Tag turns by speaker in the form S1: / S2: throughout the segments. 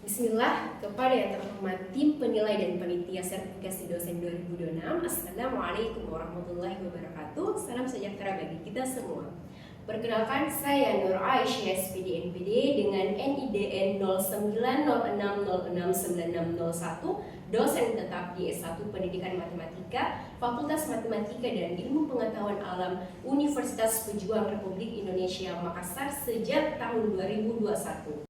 S1: Bismillah, kepada yang terhormat tim penilai dan panitia sertifikasi dosen 2026. Assalamualaikum warahmatullahi wabarakatuh. Salam sejahtera bagi kita semua. Perkenalkan, saya Nur Aisyah SPD NPD dengan NIDN 0906069601, dosen tetap di S1 Pendidikan Matematika, Fakultas Matematika dan Ilmu Pengetahuan Alam, Universitas Pejuang Republik Indonesia Makassar sejak tahun 2021.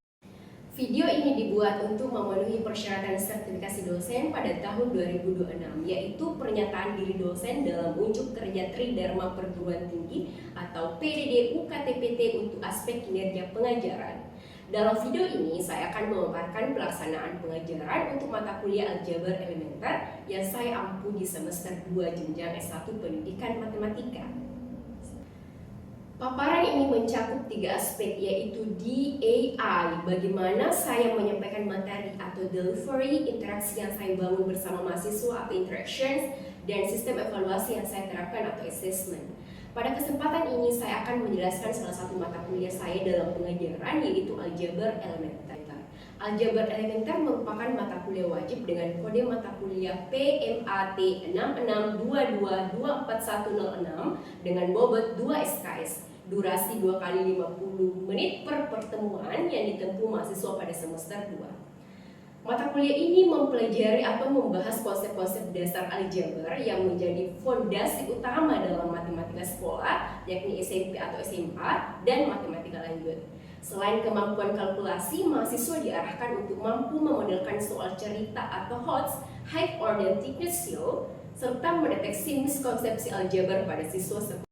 S1: Video ini dibuat untuk memenuhi persyaratan sertifikasi dosen pada tahun 2026, yaitu pernyataan diri dosen dalam unjuk kerja Tridharma Perguruan Tinggi atau PDD UKT-PT untuk aspek kinerja pengajaran. Dalam video ini, saya akan memaparkan pelaksanaan pengajaran untuk mata kuliah aljabar elementer yang saya ampu di semester 2 jenjang S1 Pendidikan Matematika. Paparan ini mencakup 3 aspek, yaitu DAI, bagaimana saya menyampaikan materi atau delivery, interaksi yang saya bangun bersama mahasiswa atau interactions, dan sistem evaluasi yang saya terapkan atau assessment. Pada kesempatan ini saya akan menjelaskan salah satu mata kuliah saya dalam pengajaran, yaitu aljabar elementer. Aljabar elementer merupakan mata kuliah wajib dengan kode mata kuliah PMAT 6622241006 dengan bobot 2 SKS. Durasi 2 kali 50 menit per pertemuan yang ditempuh mahasiswa pada semester 2. Mata kuliah ini mempelajari atau membahas konsep-konsep dasar aljabar yang menjadi fondasi utama dalam matematika sekolah, yakni SMP atau SMA, dan matematika lanjut. Selain kemampuan kalkulasi, mahasiswa diarahkan untuk mampu memodelkan soal cerita atau HOTS, High Order Thickness Seal, serta mendeteksi miskonsepsi aljabar pada siswa sekolah.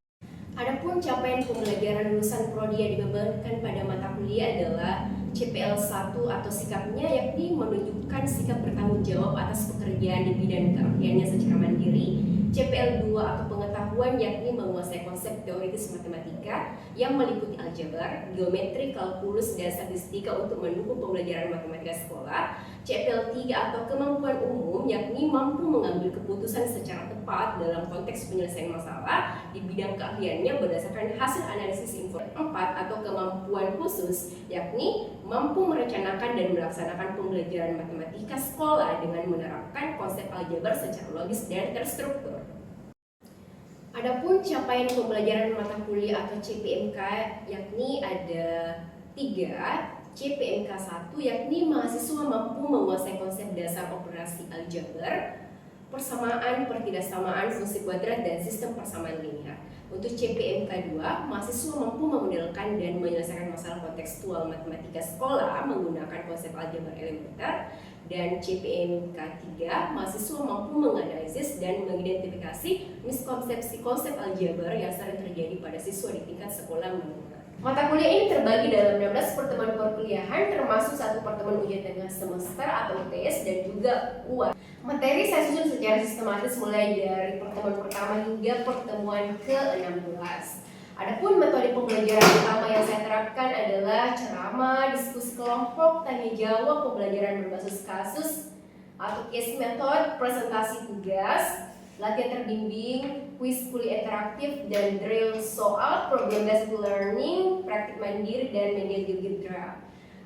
S1: Adapun capaian pembelajaran lulusan prodi yang dibebankan pada mata kuliah adalah CPL 1 atau sikapnya, yakni menunjukkan sikap bertanggung jawab atas pekerjaan di bidang keahliannya secara mandiri. CPL 2 atau pengetahuan, yakni menguasai konsep teoritis matematika yang meliputi aljabar, geometri, kalkulus, dan statistika untuk mendukung pembelajaran matematika sekolah. CPL 3 atau kemampuan umum, yakni mampu mengambil keputusan secara tepat dalam konteks penyelesaian masalah di bidang keahliannya berdasarkan hasil analisis informasi. 4 atau kemampuan khusus, yakni mampu merencanakan dan melaksanakan pembelajaran matematika sekolah dengan menerapkan konsep aljabar secara logis dan terstruktur. Adapun capaian pembelajaran mata kuliah atau CPMK, yakni ada 3. CPMK 1, yakni mahasiswa mampu menguasai konsep dasar operasi aljabar, persamaan, pertidaksamaan, fungsi kuadrat, dan sistem persamaan linear. Untuk CPMK 2, mahasiswa mampu memodelkan dan menyelesaikan masalah kontekstual matematika sekolah menggunakan konsep aljabar elementer. Dan CPMK 3, mahasiswa mampu menganalisis dan mengidentifikasi miskonsepsi konsep aljabar yang sering terjadi pada siswa di tingkat sekolah menengah. Mata kuliah ini terbagi dalam 16 pertemuan perkuliahan, termasuk 1 pertemuan ujian tengah semester atau UTS dan juga UAS. Materi saya susun secara sistematis mulai dari pertemuan pertama hingga pertemuan ke-16. Adapun metode pembelajaran utama yang saya terapkan adalah ceramah, diskusi kelompok, tanya jawab, pembelajaran berbasis kasus atau case method, presentasi tugas, latihan terbimbing, kuis kuliah interaktif, dan drill soal, problem based learning, praktik mandiri, dan media GeoGebra.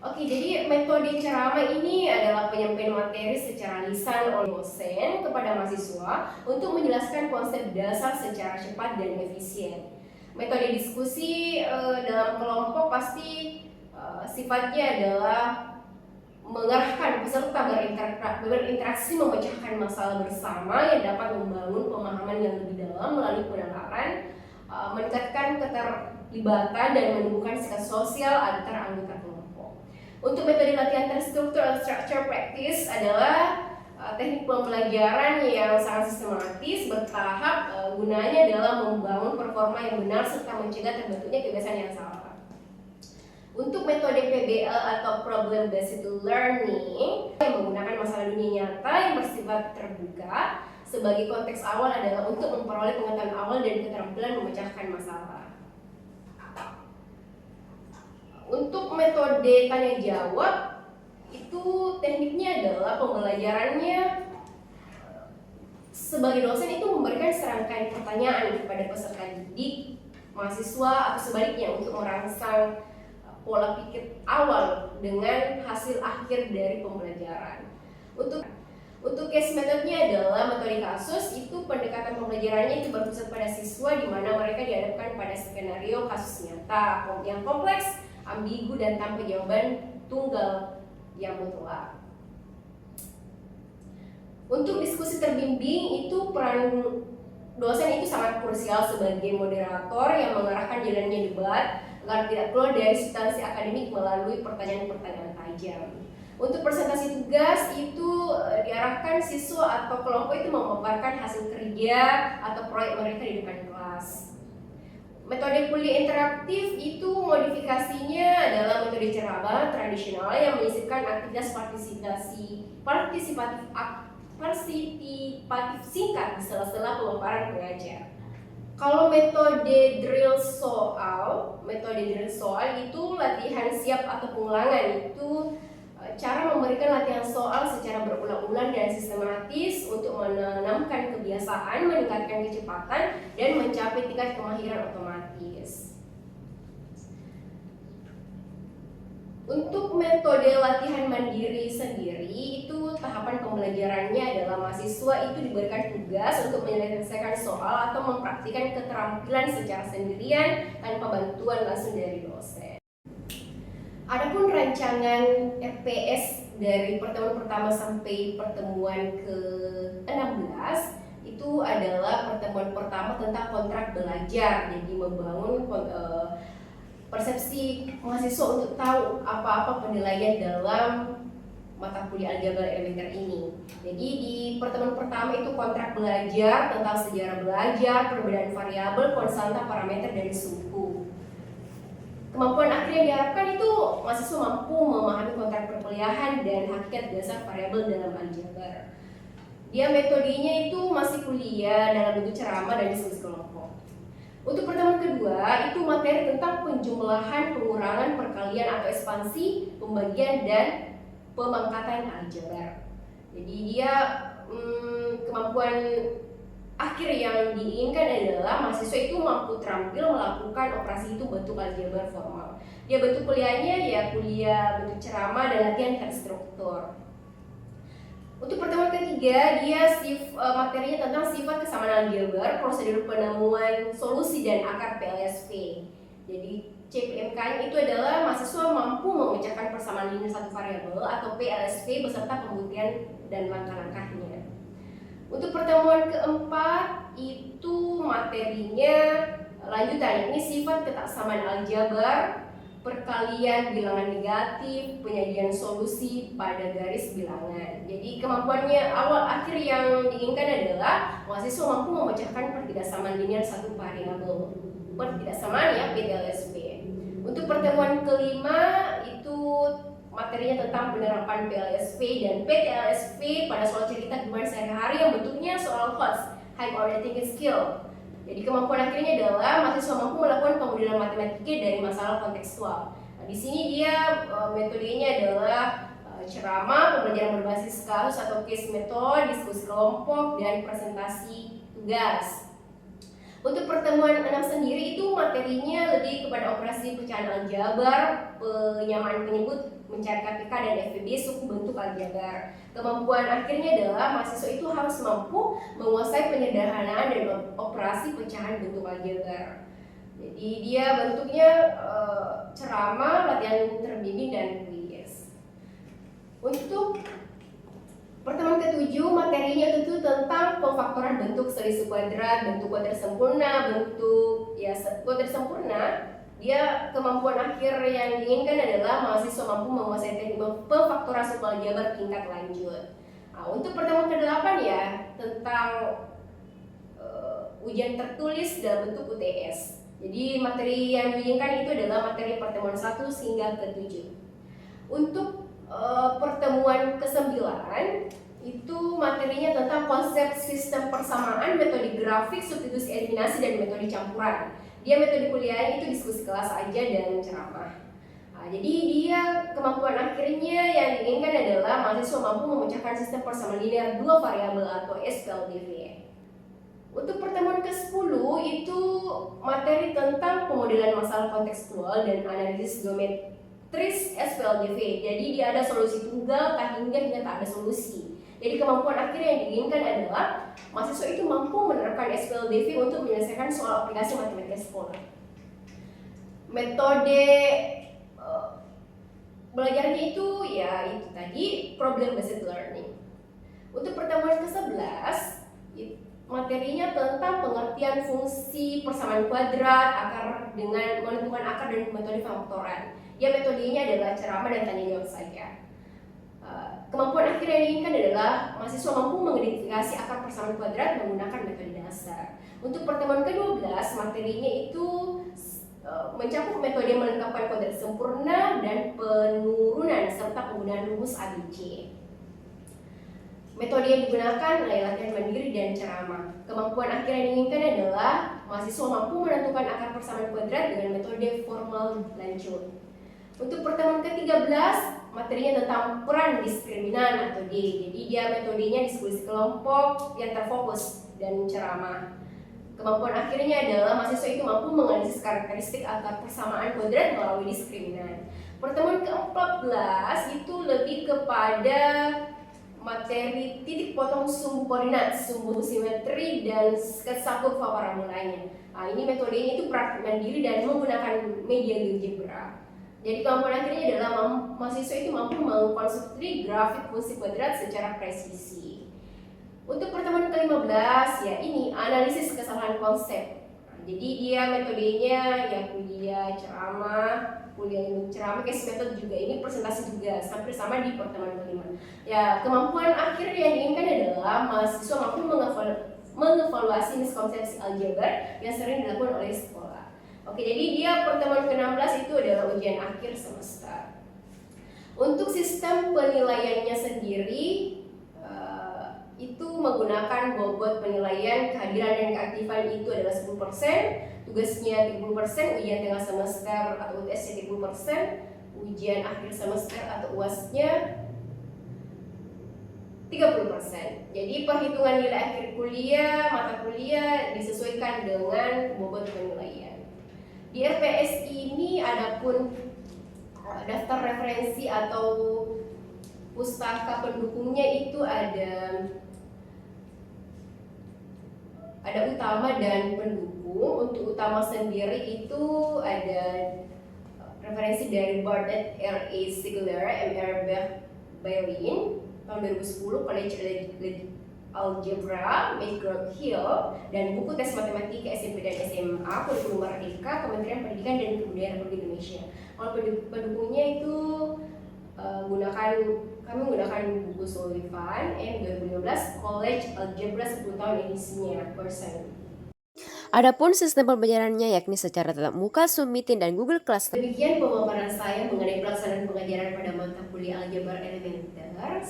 S1: Oke, jadi metode ceramah ini adalah penyampaian materi secara lisan oleh dosen kepada mahasiswa untuk menjelaskan konsep dasar secara cepat dan efisien. Metode diskusi dalam kelompok pasti sifatnya adalah mengarahkan peserta berinteraksi memecahkan masalah bersama yang dapat membangun pemahaman yang lebih dalam melalui penalaran, meningkatkan keterlibatan dan menumbuhkan sikap sosial antar anggota kelompok. Untuk metode latihan terstruktur atau structure practice adalah teknik pembelajaran yang sangat sistematis, bertahap, gunanya adalah membangun performa yang benar serta mencegah terbentuknya kebiasaan yang salah. Untuk metode PBL atau problem based learning yang menggunakan masalah dunia nyata yang bersifat terbuka sebagai konteks awal adalah untuk memperoleh pengetahuan awal dan keterampilan memecahkan masalah. Untuk metode tanya jawab, itu tekniknya adalah pembelajarannya sebagai dosen itu memberikan serangkaian pertanyaan kepada peserta didik, mahasiswa, atau sebaliknya untuk merangsang pola pikir awal dengan hasil akhir dari pembelajaran. Untuk case methodnya adalah metode kasus. Itu pendekatan pembelajarannya itu berpusat pada siswa, di mana mereka dihadapkan pada skenario kasus nyata yang kompleks, ambigu, dan tanpa jawaban tunggal yang mutlak. Untuk diskusi terbimbing itu peran dosen itu sangat krusial sebagai moderator yang mengarahkan jalannya debat agar tidak keluar dari substansi akademik melalui pertanyaan-pertanyaan tajam. Untuk presentasi tugas itu diarahkan siswa atau kelompok itu memaparkan hasil kerja atau proyek mereka di depan kelas. Metode kuliah interaktif itu modifikasinya adalah metode ceramah tradisional yang menyisipkan aktivitas partisipatif singkat di sela-sela pemaparan pengajar. Kalau metode drill soal itu latihan siap atau pengulangan. Itu cara memberikan latihan soal secara berulang-ulang dan sistematis untuk menanamkan kebiasaan, meningkatkan kecepatan, dan mencapai tingkat kemahiran otomatis. Untuk metode latihan mandiri sendiri, itu tahapan pembelajarannya adalah mahasiswa itu diberikan tugas untuk menyelesaikan soal atau mempraktikkan keterampilan secara sendirian tanpa bantuan langsung dari dosen. Adapun rancangan FPS dari pertemuan pertama sampai pertemuan ke-16 itu adalah pertemuan pertama tentang kontrak belajar. Jadi membangun persepsi mahasiswa untuk tahu apa-apa penilaian dalam mata kuliah aljabar elementer ini. Jadi di pertemuan pertama itu kontrak belajar tentang sejarah belajar, perbedaan variabel, konstanta, parameter, dan suhu. Kemampuan akhir yang diharapkan itu mahasiswa mampu memahami kontrak perkuliahan dan hakikat dasar variabel dalam aljabar. Dia metodenya itu masih kuliah dalam bentuk ceramah dan diskusi kelompok. Untuk pertemuan kedua itu materi tentang penjumlahan, pengurangan, perkalian atau ekspansi, pembagian, dan pemangkatan aljabar. Jadi dia kemampuan akhir yang diinginkan adalah mahasiswa itu mampu terampil melakukan operasi itu bentuk aljabar formal. Dia bentuk kuliahnya ya kuliah bentuk ceramah dan latihan terstruktur. Untuk pertemuan ketiga, dia materinya tentang sifat kesamaan aljabar, prosedur penemuan solusi, dan akar PLSP. Jadi CPMK itu adalah mahasiswa mampu memecahkan persamaan linear satu variabel atau PLSP beserta pembuktian dan langkah-langkahnya. Untuk pertemuan keempat itu materinya lanjutan, ini sifat ketaksamaan aljabar, perkalian bilangan negatif, penyajian solusi pada garis bilangan. Jadi kemampuannya awal akhir yang diinginkan adalah mahasiswa mampu memecahkan pertidaksamaan linear satu variabel, pertidaksamaan ya PLSP. Untuk pertemuan kelima itu materinya tentang penerapan PLSP dan PTLSP pada soal cerita kehidupan sehari-hari yang bentuknya soal HOTS, High Order Thinking Skill. Jadi kemampuan akhirnya adalah mahasiswa mampu melakukan pemodelan matematika dari masalah kontekstual. Nah, di sini dia metodenya adalah ceramah, pembelajaran berbasis kasus atau case method, diskusi kelompok, dan presentasi tugas. Untuk pertemuan 6 sendiri itu materinya lebih kepada operasi pecahan aljabar, penyamaan penyebut, mencari KPK dan FPB suku bentuk aljabar. Kemampuan akhirnya adalah mahasiswa itu harus mampu menguasai penyederhanaan dan operasi pecahan bentuk aljabar. Jadi dia bentuknya ceramah, latihan terbimbing, dan kuis. Untuk pertemuan ketujuh materinya tentu tentang pemfaktoran bentuk selisih kuadrat, bentuk kuadrat sempurna, bentuk kuadrat sempurna. Dia kemampuan akhir yang diinginkan adalah mahasiswa mampu menguasai teknik pemfaktoran suku aljabar tingkat lanjut. Nah, untuk pertemuan ke-8 ya tentang ujian tertulis dalam bentuk UTS. Jadi materi yang diinginkan itu adalah materi pertemuan 1 hingga ke-7. Untuk pertemuan ke-9 itu materinya tentang konsep sistem persamaan, metode grafik, substitusi eliminasi, dan metode campuran. Dia metode kuliah itu diskusi kelas aja dan ceramah. Nah, jadi dia kemampuan akhirnya yang diinginkan adalah mahasiswa mampu memecahkan sistem persamaan linear dua variabel atau SPLDV. Untuk pertemuan ke-10 itu materi tentang pemodelan masalah kontekstual dan analisis geometris SPLDV. Jadi dia ada solusi tunggal, tak hingga tak ada solusi. Jadi kemampuan akhir yang diinginkan adalah mahasiswa itu mampu menerapkan SPLDV untuk menyelesaikan soal aplikasi matematika sekolah. Metode belajarnya itu ya itu tadi problem based learning. Untuk pertemuan ke-11 materinya tentang pengertian fungsi persamaan kuadrat, akar dengan menentukan akar dan metode faktoran. Ya metodenya adalah ceramah dan tanya jawab saja. Kemampuan akhir yang diinginkan adalah mahasiswa mampu mengidentifikasi akar persamaan kuadrat menggunakan metode dasar. Untuk pertemuan ke-12 materinya itu mencakup metode melengkapkan kuadrat sempurna dan penurunan serta penggunaan rumus ABC. Metode yang digunakan adalah latihan mandiri dan ceramah. Kemampuan akhir yang diinginkan adalah mahasiswa mampu menentukan akar persamaan kuadrat dengan metode formal lanjut. Untuk pertemuan ke-13, materinya tentang peran diskriminan atau D. Jadi dia metodenya diskusi kelompok yang terfokus dan ceramah. Kemampuan akhirnya adalah mahasiswa itu mampu menganalisis karakteristik akar persamaan kuadrat melalui diskriminan. Pertemuan ke-14 itu lebih kepada materi titik potong sumbu koordinat, sumbu simetri, dan sketsa kurva paramulanya. Ini metodenya itu praktik mandiri dan menggunakan media GeoGebra. Jadi kemampuan akhirnya adalah mahasiswa itu mampu mengkonstruksi grafik fungsi kuadrat secara presisi. Untuk pertemuan ke-15 ya ini analisis kesalahan konsep. Jadi dia metodenya ya kuliah ceramah, case method juga, ini presentasi juga, hampir sama di pertemuan ke-5. Ya kemampuan akhir yang diinginkan adalah mahasiswa mampu mengevaluasi miskonsepsi aljabar yang sering dilakukan oleh sekolah. Oke, jadi dia pertemuan ke-16 itu adalah ujian akhir semester. Untuk sistem penilaiannya sendiri itu menggunakan bobot penilaian kehadiran dan keaktifan itu adalah 10%, tugasnya 30%, ujian tengah semester atau UTS-nya 30%, ujian akhir semester atau UAS-nya 30%. Jadi perhitungan nilai akhir kuliah, mata kuliah disesuaikan dengan bobot penilaian. Di RPS ini adapun daftar referensi atau pustaka pendukungnya itu ada utama dan pendukung. Untuk utama sendiri itu ada referensi dari Barnett, R.A. Ziegler, M.R. Berlin tahun 2010, College Algebra, McGraw-Hill, dan buku tes matematika SMP dan SMA, kurikulum Merdeka, Kementerian Pendidikan dan Kebudayaan Republik Indonesia. Kalau pendukungnya itu kami menggunakan buku Sullivan M 2015, College Algebra 10 tahun edisinya persen.
S2: Adapun sistem pembelajarannya yakni secara tatap muka, Zoom Meeting, dan Google Classroom.
S1: Demikian pemaparan saya mengenai pelaksanaan pengajaran pada mata kuliah aljabar elementer.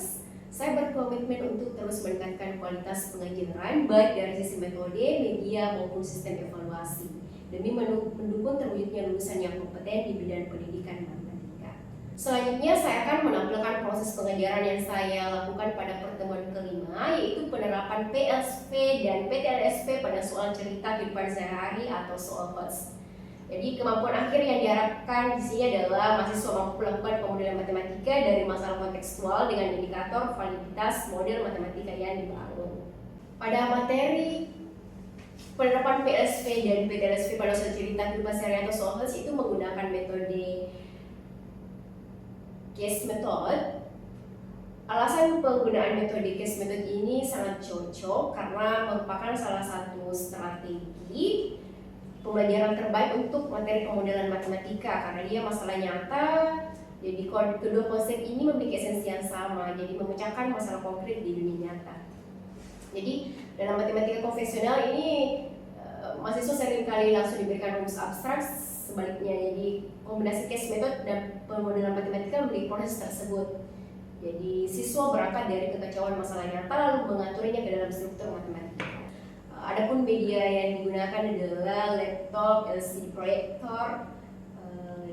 S1: Saya berkomitmen untuk terus meningkatkan kualitas pengajaran baik dari sisi metode, media, maupun sistem evaluasi demi mendukung terwujudnya lulusan yang kompeten di bidang pendidikan matematika. Selanjutnya saya akan menampilkan proses pengajaran yang saya lakukan pada pertemuan ke-5, yaitu penerapan PLSP dan PTLSP pada soal cerita kehidupan sehari-hari atau soal HOTS. Jadi kemampuan akhir yang diharapkan di sini adalah mahasiswa mampu melakukan pemodelan matematika dari masalah kontekstual dengan indikator validitas model matematika yang dibangun. Pada materi penerapan PLSP dan PTLSP pada soal cerita kehidupan sehari-hari atau soal HOTS itu menggunakan metode case method. Alasan penggunaan metode case method ini sangat cocok karena merupakan salah satu strategi pembelajaran terbaik untuk materi pemodelan matematika karena dia masalah nyata. Jadi kedua konsep ini memiliki esensi yang sama, jadi memecahkan masalah konkret di dunia nyata. Jadi dalam matematika konvensional ini mahasiswa seringkali langsung diberikan rumus abstrak, sebaliknya jadi kombinasi case method dan pemodelan matematika memiliki proses tersebut. Jadi siswa berangkat dari kekacauan masalah nyata lalu mengaturnya ke dalam struktur matematika. Adapun media yang digunakan adalah laptop, LCD proyektor,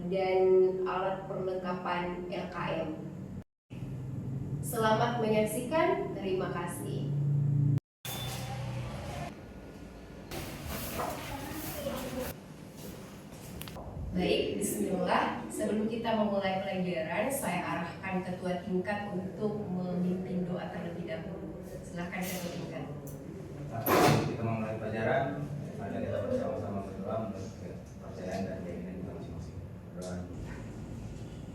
S1: dan alat perlengkapan LKM. Selamat menyaksikan, terima kasih. Baik, bismillah. Sebelum kita memulai pelajaran, saya arahkan ketua tingkat untuk memimpin doa terlebih dahulu. Silakan ketua tingkat.
S3: Kita memulai pelajaran, mari kita bersama-sama berdoa menurut kepercayaan dan keyakinan kita masing-masing. Berdoa.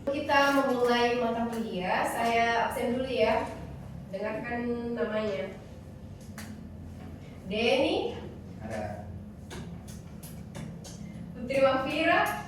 S1: Kita memulai mata kuliah, saya absen dulu ya. Dengarkan namanya. Denny,
S3: Ada.
S1: Putri Wafira.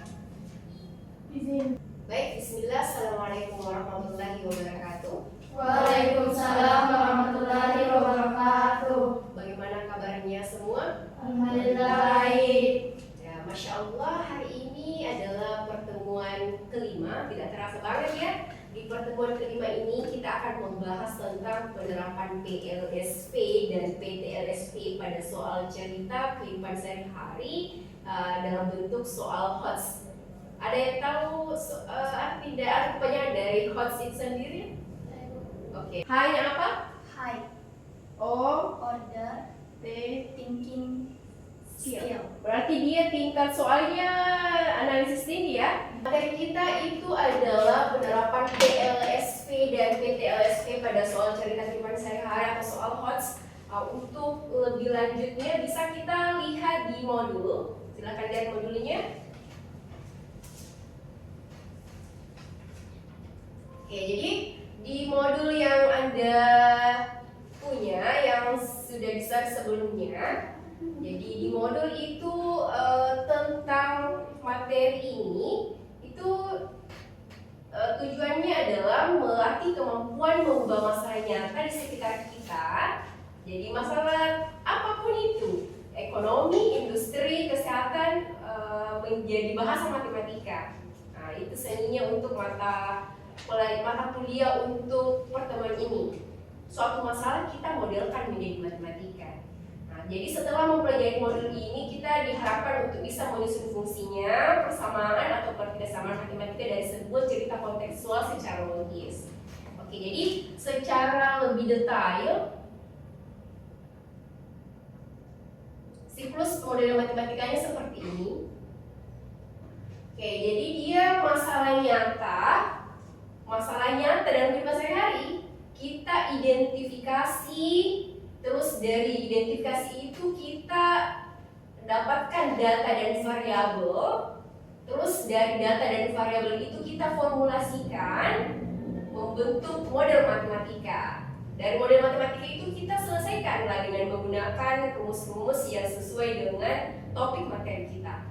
S4: Izin.
S1: Baik, bismillah. Assalamualaikum warahmatullahi wabarakatuh.
S4: Waalaikumsalam warahmatullahi wabarakatuh.
S1: Bagaimana kabarnya semua?
S4: Alhamdulillah baik.
S1: Ya, Masya Allah, hari ini adalah pertemuan kelima. Tidak terasa banget ya. Di pertemuan kelima ini kita akan membahas tentang penerapan PLSP dan PTLSP pada soal cerita kehidupan sehari-hari dalam bentuk soal HOTS. Ada yang tahu arti dan kepanjangan dari HOTS itu sendiri? Oke. Hanya apa?
S4: High
S1: O
S4: order
S1: T
S4: thinking skill.
S1: Berarti dia tingkat soalnya analisis tinggi ya. Materi kita itu adalah penerapan PLSP dan PTLSP pada soal cerita kehidupan sehari-hari atau soal HOTS. Untuk lebih lanjutnya bisa kita lihat di modul. Silakan lihat modulnya. Oke, jadi di modul yang Anda punya yang sudah bisa sebelumnya, jadi di modul itu tentang materi ini itu tujuannya adalah melatih kemampuan mengubah masalah nyata di sekitar kita. Jadi masalah apapun itu, ekonomi, industri, kesehatan menjadi bahasa matematika. Nah, itu seninya untuk mata kuliah untuk pertemuan ini. Suatu masalah kita modelkan menjadi matematika. Nah, jadi setelah mempelajari modul ini, kita diharapkan untuk bisa menyusun fungsinya, persamaan atau pertidaksamaan matematika dari sebuah cerita kontekstual secara logis. Oke, jadi secara lebih detail, siklus model matematikanya seperti ini. Oke, jadi dia masalah nyata dalam kehidupan sehari-hari. Kita identifikasi, terus dari identifikasi itu kita dapatkan data dan variabel, terus dari data dan variabel itu kita formulasikan membentuk model matematika. Dari model matematika itu kita selesaikanlah dengan menggunakan rumus-rumus yang sesuai dengan topik materi kita.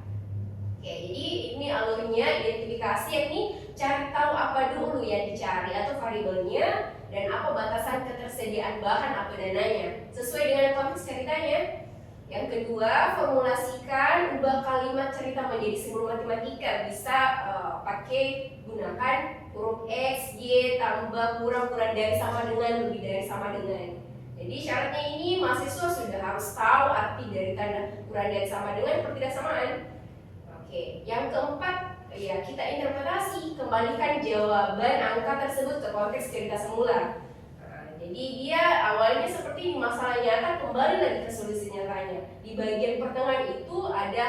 S1: Oke, jadi ini alurnya identifikasi, yakni cari tahu apa dulu yang dicari atau variabelnya dan apa batasan ketersediaan bahan atau dananya sesuai dengan konteks ceritanya. Yang kedua, formulasikan, ubah kalimat cerita menjadi simbol matematika. Bisa pakai gunakan huruf X, Y, tambah, kurang dari, sama dengan, lebih dari, sama dengan. Jadi syaratnya ini mahasiswa sudah harus tahu arti dari tanda kurang dari, sama dengan, pertidaksamaan. Oke, yang keempat, ya kita interpretasi, kembalikan jawaban angka tersebut ke konteks cerita semula. Nah, jadi dia awalnya seperti ini, masalah nyata, kembali lagi ke solusi nyatanya. Di bagian pertengahan itu ada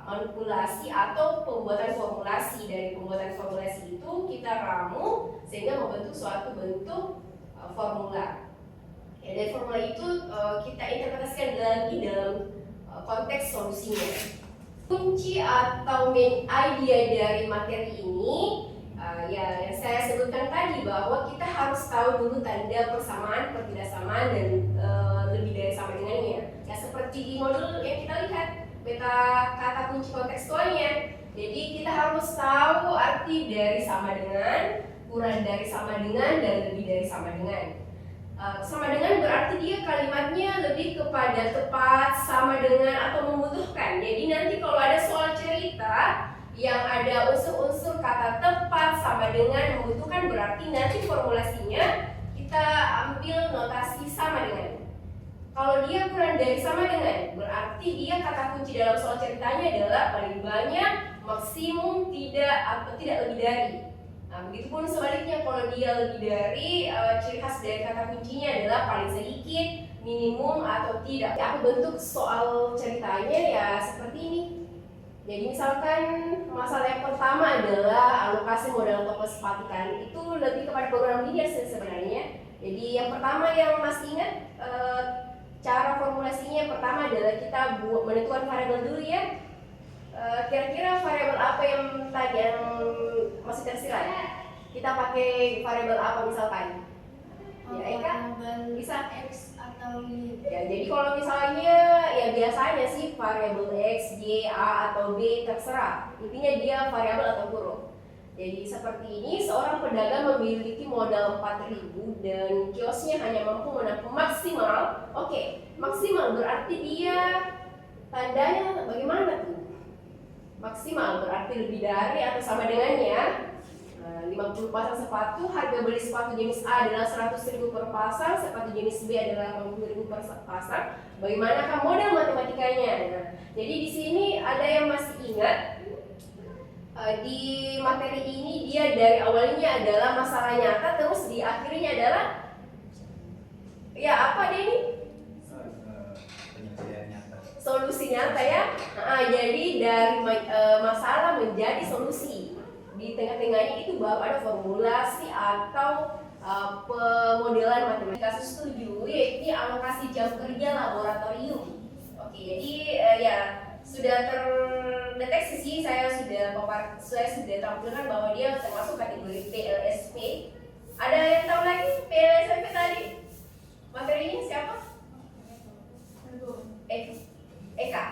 S1: manipulasi atau pembuatan formulasi. Dari pembuatan formulasi itu kita ramu sehingga membentuk suatu bentuk formula. Ya, dari formula itu kita interpretasikan lagi dalam konteks solusinya. Kunci atau main idea dari materi ini ya yang saya sebutkan tadi, bahwa kita harus tahu dulu tanda persamaan, pertidaksamaan, dan lebih dari sama dengannya. Ya seperti di modul yang kita lihat, beta kata kunci kontekstualnya. Jadi kita harus tahu arti dari sama dengan, kurang dari sama dengan, dan lebih dari sama dengan. Sama dengan berarti dia kalimatnya lebih kepada tepat, sama dengan, atau membutuhkan. Jadi nanti kalau ada soal cerita yang ada unsur-unsur kata tepat, sama dengan, membutuhkan, berarti nanti formulasinya kita ambil notasi sama dengan. Kalau dia kurang dari sama dengan, berarti dia kata kunci dalam soal ceritanya adalah paling banyak, maksimum, tidak, atau tidak lebih dari. Nah, begitupun sebaliknya, kalau dia lebih dari, ciri khas dari kata kuncinya adalah paling sedikit, minimum, atau tidak. Aku bentuk soal ceritanya ya seperti ini. Jadi misalkan masalah yang pertama adalah alokasi modal toko sepatu kan, itu lebih kepada program linear sih sebenarnya. Jadi yang pertama yang masih ingat cara formulasinya, yang pertama adalah kita menentukan variabel dulu ya. Kira-kira variabel apa yang tadi yang masih tersirat? Kita pakai variabel apa misalkan? Ya Eka, bisa?
S4: X atau Y.
S1: Ya, jadi kalau misalnya ya biasanya sih variabel X, Y, A atau B terserah. Intinya dia variabel atau huruf. Jadi seperti ini, seorang pedagang memiliki modal 4.000 dan kiosnya hanya mampu menampung maksimal. Oke, maksimal berarti dia tandanya bagaimana tuh? Maksimal berarti lebih dari atau sama dengannya 50 pasang sepatu, harga beli sepatu jenis A adalah 100.000 per pasang, sepatu jenis B adalah 50.000 per pasang. Bagaimanakah model matematikanya? Nah, jadi di sini ada yang masih ingat di materi ini dia dari awalnya adalah masalah nyata, terus di akhirnya adalah ya apa deh ini?
S3: Penyelesaian nyata.
S1: Solusi nyata ya. Jadi dari masalah menjadi solusi. Di tengah-tengahnya itu baru ada formulasi atau pemodelan matematika. Kasus 7 yaitu alokasi jam kerja laboratorium. Oke, jadi ya sudah terdeteksi sih, saya sudah tampilkan bahwa dia termasuk kategori PLSP. Ada yang tahu lagi PLSP tadi? Materinya siapa? Eka.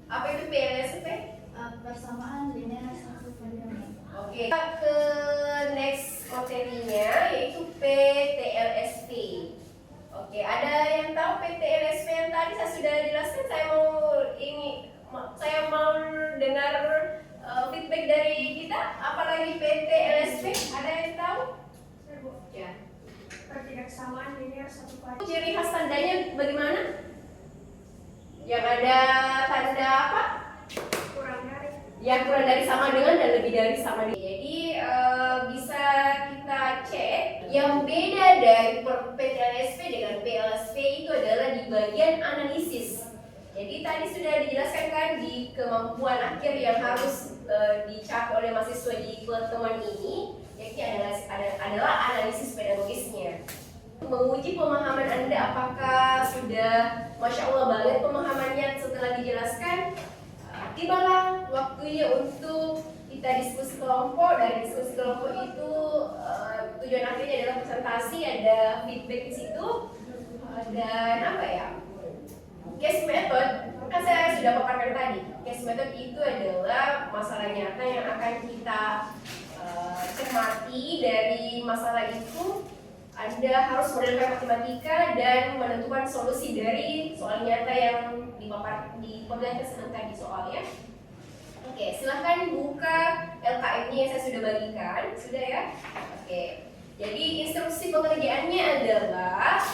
S1: Apa itu PLSP?
S4: Persamaan linear satu variabel.
S1: Oke, kita ke next materinya yaitu PTLSP. Oke, ada yang tahu PTLSP yang tadi saya sudah jelaskan? Saya mau dengar feedback dari kita. Apalagi PTLSP? Ada yang tahu? Ya.
S4: Ketidaksamaan linear satu variabel.
S1: Ciri khas tandanya bagaimana? Yang ada tanda apa? Yang kurang dari sama dengan dan lebih dari sama dengan. Jadi bisa kita cek yang beda dari PTLSP dengan PLSP itu adalah di bagian analisis. Jadi tadi sudah dijelaskan kan di kemampuan akhir yang harus dicapai oleh mahasiswa di pertemuan ini, yaitu adalah analisis pedagogisnya. Menguji pemahaman Anda apakah sudah Masya Allah banget pemahamannya setelah dijelaskan. Tibalah waktunya untuk kita diskusi kelompok. Dari diskusi kelompok itu tujuan akhirnya adalah presentasi, ada feedback di situ, dan apa ya? Case method, kan saya sudah paparkan tadi. Case method itu adalah masalah nyata yang akan kita cermati. Dari masalah itu Anda harus menerapkan matematika dan menentukan solusi dari soal nyata yang diperlihatkan tadi soalnya. Oke, silahkan buka LKM-nya yang saya sudah bagikan, sudah ya. Oke, jadi instruksi pengerjaannya adalah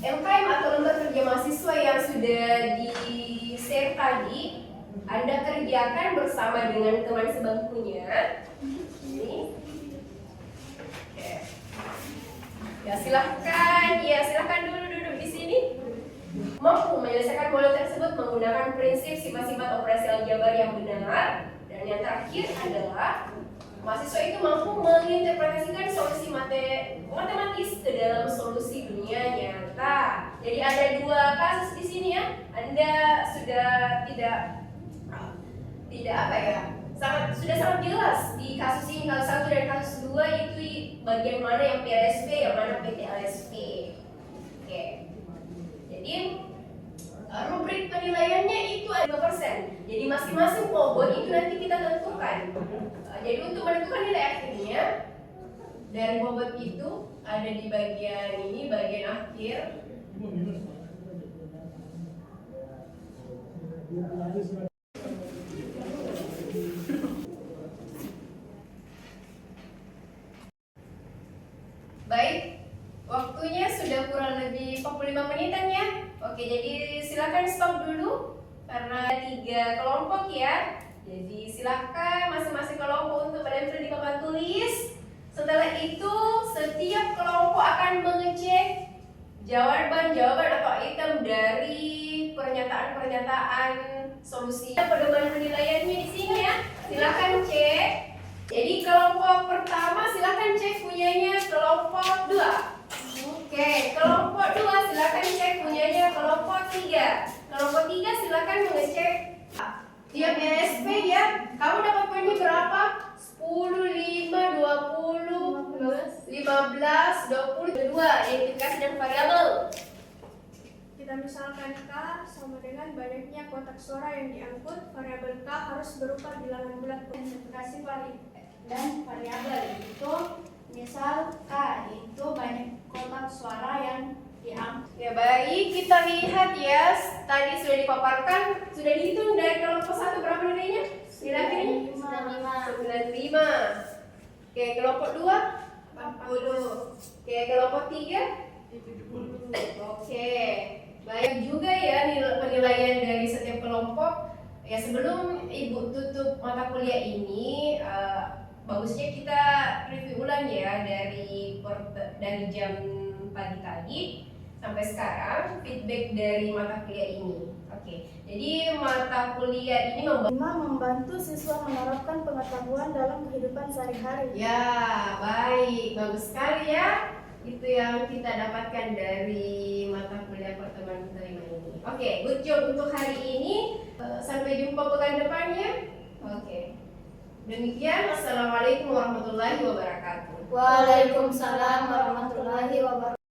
S1: LKM atau lembar kerja mahasiswa yang sudah di-share tadi, Anda kerjakan bersama dengan teman sebangkunya. Ini. Oke. Ya silahkan dulu duduk di sini. Mampu menyelesaikan model tersebut menggunakan prinsip sifat-sifat operasi aljabar yang benar. Dan yang terakhir adalah mahasiswa itu mampu menginterpretasikan solusi matematis ke dalam solusi dunia nyata. Jadi ada dua kasus di sini ya. Anda sudah tidak apa ya? Sudah sangat jelas di kasus ini, kasus 1 dan kasus 2 itu bagian mana yang PLSP, yang mana PTLSP. Oke. Jadi rubrik penilaiannya itu ada 2%. Jadi masing-masing bobot itu nanti kita tentukan. Jadi untuk menentukan nilai akhirnya dari bobot itu ada di bagian ini, bagian akhir. Baik, waktunya sudah kurang lebih 45 menitan ya. Oke, jadi silakan stop dulu karena 3 kelompok ya. Jadi silakan masing-masing kelompok untuk menempel di papan tulis. Setelah itu setiap kelompok akan mengecek jawaban atau item dari pernyataan solusi. Pedoman penilaiannya di sini ya. Silakan cek. Jadi kelompok pertama silakan cek punyanya kelompok 2. Oke, kelompok 2 silakan cek punyanya kelompok 3. Kelompok 3 silakan mengecek dia PSP ya. Kamu dapat poinnya berapa? 10, 5, 20, 15, 22. Identifikasi dan variabel.
S4: Kita misalkan K sama dengan banyaknya kotak suara yang diangkut, variabel K harus berupa bilangan bulat. Identifikasi dan variabel itu misal K itu banyak kotak suara yang diangkut.
S1: Ya baik, kita lihat ya. Tadi sudah dipaparkan, sudah dihitung dari kelompok 1 berapa nilainya? Kira-kira 95. Oke, kelompok 2 40. Oke, kelompok 3
S3: 70.
S1: Oke, baik juga ya penilaian dari setiap kelompok. Ya sebelum Ibu tutup mata kuliah ini, bagusnya kita review ulang ya dari jam pagi tadi sampai sekarang feedback dari mata kuliah ini. Oke, jadi mata kuliah ini
S4: Membantu siswa menerapkan pengetahuan dalam kehidupan sehari-hari.
S1: ya baik, bagus sekali ya. Itu yang kita dapatkan dari mata kuliah pertemuan kelima ini. Oke, good job untuk hari ini. Sampai jumpa pekan depannya. Oke. Demikian, assalamualaikum warahmatullahi wabarakatuh.
S4: Waalaikumsalam warahmatullahi wabarakatuh.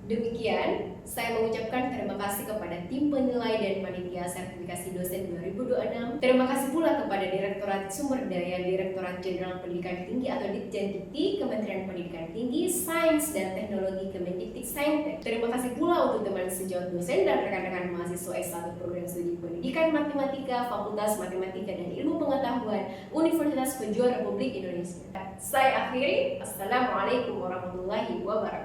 S1: Demikian, saya mengucapkan terima kasih kepada tim penilai dan panitia sertifikasi dosen 2026. Terima kasih pula kepada Direktorat Sumber Daya Direktorat Jenderal Pendidikan Tinggi atau Ditjendikti Kementerian Pendidikan Tinggi, Sains dan Teknologi Kemendiktiksaintek. Terima kasih pula untuk teman sejawat dosen dan rekan-rekan mahasiswa S1 Program Studi Pendidikan Matematika, Fakultas Matematika dan Ilmu Pengetahuan Universitas Pejuang Republik Indonesia. Saya akhiri, assalamualaikum warahmatullahi wabarakatuh.